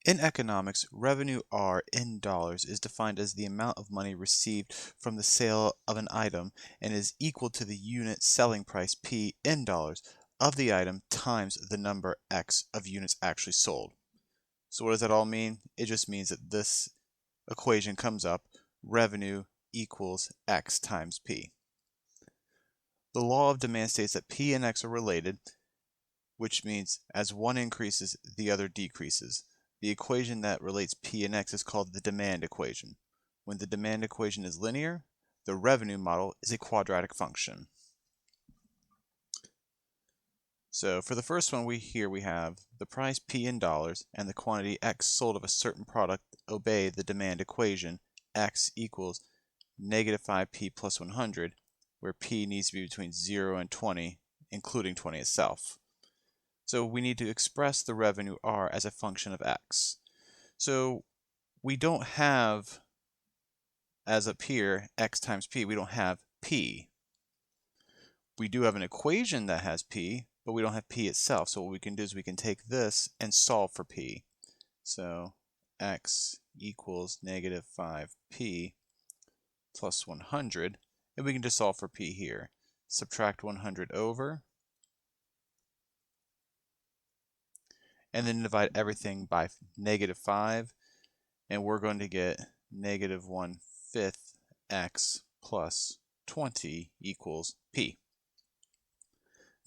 In economics, revenue R in dollars is defined as the amount of money received from the sale of an item and is equal to the unit selling price P in dollars of the item times the number X of units actually sold. So what does that all mean? It just means that this equation comes up, revenue equals X times P. The law of demand states that P and X are related, which means as one increases, the other decreases. The equation that relates P and X is called the demand equation. When the demand equation is linear, the revenue model is a quadratic function. So for the first one, we have the price P in dollars and the quantity X sold of a certain product obey the demand equation. X equals negative 5P plus 100, where P needs to be between 0 and 20, including 20 itself. So we need to express the revenue R as a function of X. So we don't have, as up here, X times P, we don't have P. We do have an equation that has P, but we don't have P itself. So what we can do is we can take this and solve for P. So X equals negative 5P plus 100, and we can just solve for P here. Subtract 100 over, and then divide everything by negative 5, and we're going to get negative 1/5 X plus 20 equals P.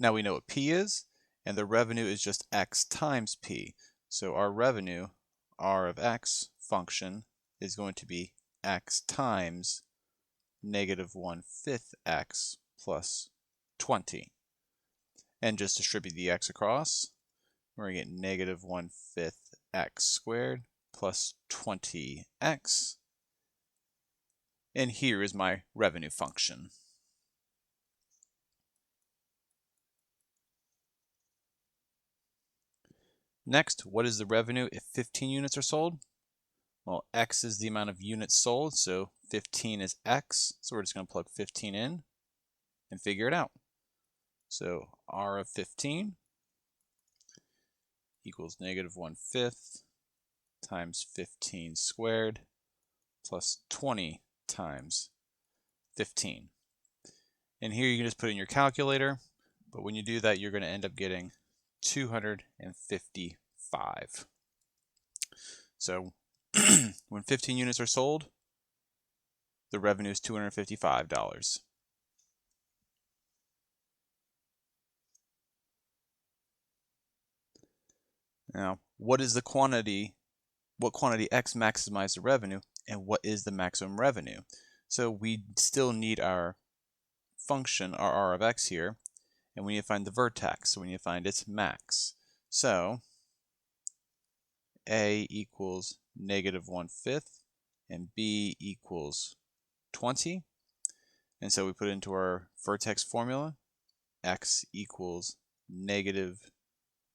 Now we know what P is, and the revenue is just X times P. So our revenue, R of X function, is going to be X times negative 1/5 X plus 20. And just distribute the X across, we're going to get negative 1/5 X squared plus 20X. And here is my revenue function. Next, what is the revenue if 15 units are sold? Well, X is the amount of units sold, so 15 is X. So we're just going to plug 15 in and figure it out. So R of 15 equals negative 1/5 times 15 squared plus 20 times 15. And here you can just put in your calculator, but when you do that, you're going to end up getting 255. So when 15 units are sold, the revenue is $255. Now, what is the quantity? What quantity X maximizes the revenue, and what is the maximum revenue? So we still need our function, our R of X here, and we need to find the vertex. So we need to find its max. So A equals negative 1/5, and B equals 20. And so we put it into our vertex formula. X equals negative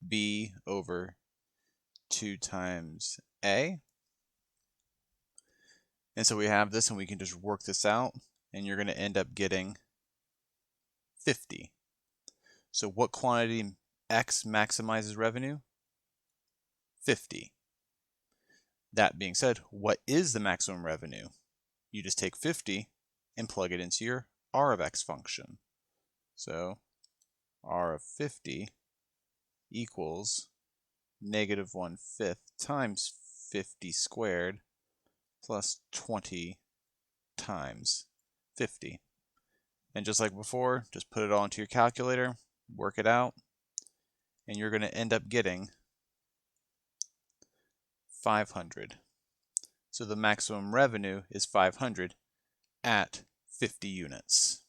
B over 2 times A. And so we have this, and we can just work this out, and you're going to end up getting 50. So what quantity X maximizes revenue? 50. That being said, what is the maximum revenue? You just take 50 and plug it into your R of X function. So R of 50 equals negative 1/5 times 50 squared plus 20 times 50. And just like before, just put it all into your calculator, work it out, and you're going to end up getting 500. So the maximum revenue is 500 at 50 units.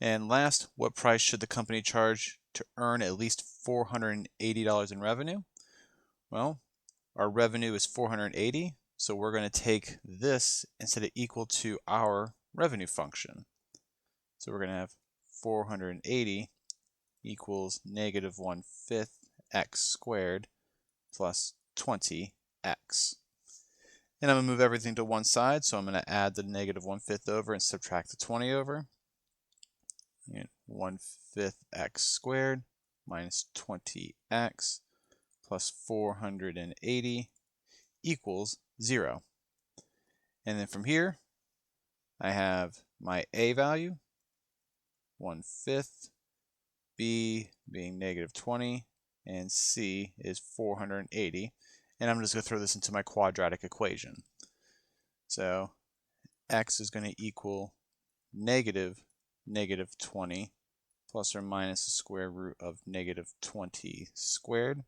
And last, what price should the company charge to earn at least $480 in revenue? Well, our revenue is 480, so we're going to take this and set it equal to our revenue function. So we're going to have 480 equals negative 1/5 X squared plus 20X. And I'm going to move everything to one side, so I'm going to add the negative 1/5 over and subtract the 20 over. 1/5 X squared minus 20x plus 480 equals 0. And then from here, I have my A value, 1/5, B being negative 20, and C is 480. And I'm just going to throw this into my quadratic equation. So x is going to equal negative 20 plus or minus the square root of negative 20 squared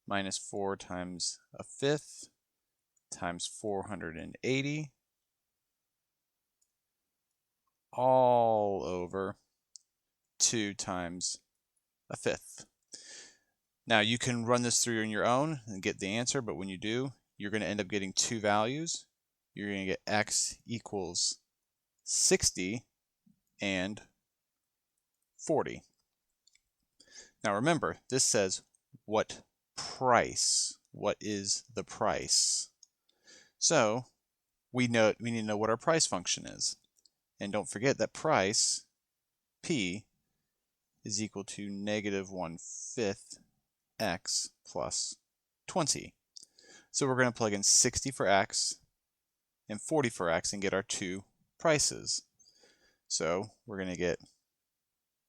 minus 4 times 1/5 times 480 all over 2 times 1/5. Now you can run this through on your own and get the answer, but when you do, you're going to end up getting two values. You're going to get x equals 60 and 40. Now remember, this says what price. What is the price? So we need to know what our price function is. And don't forget that price, P, is equal to negative 1/5 x plus 20. So we're going to plug in 60 for x and 40 for x and get our two prices. So we're going to get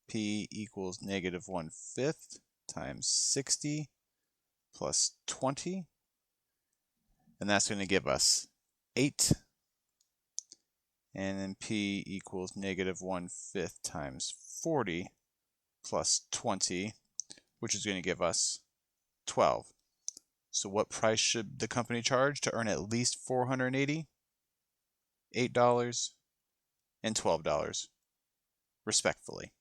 P equals negative 1/5 times 60 plus 20. And that's going to give us 8. And then P equals negative 1/5 times 40 plus 20, which is going to give us 12. So what price should the company charge to earn at least 480? $8 and $12, respectfully.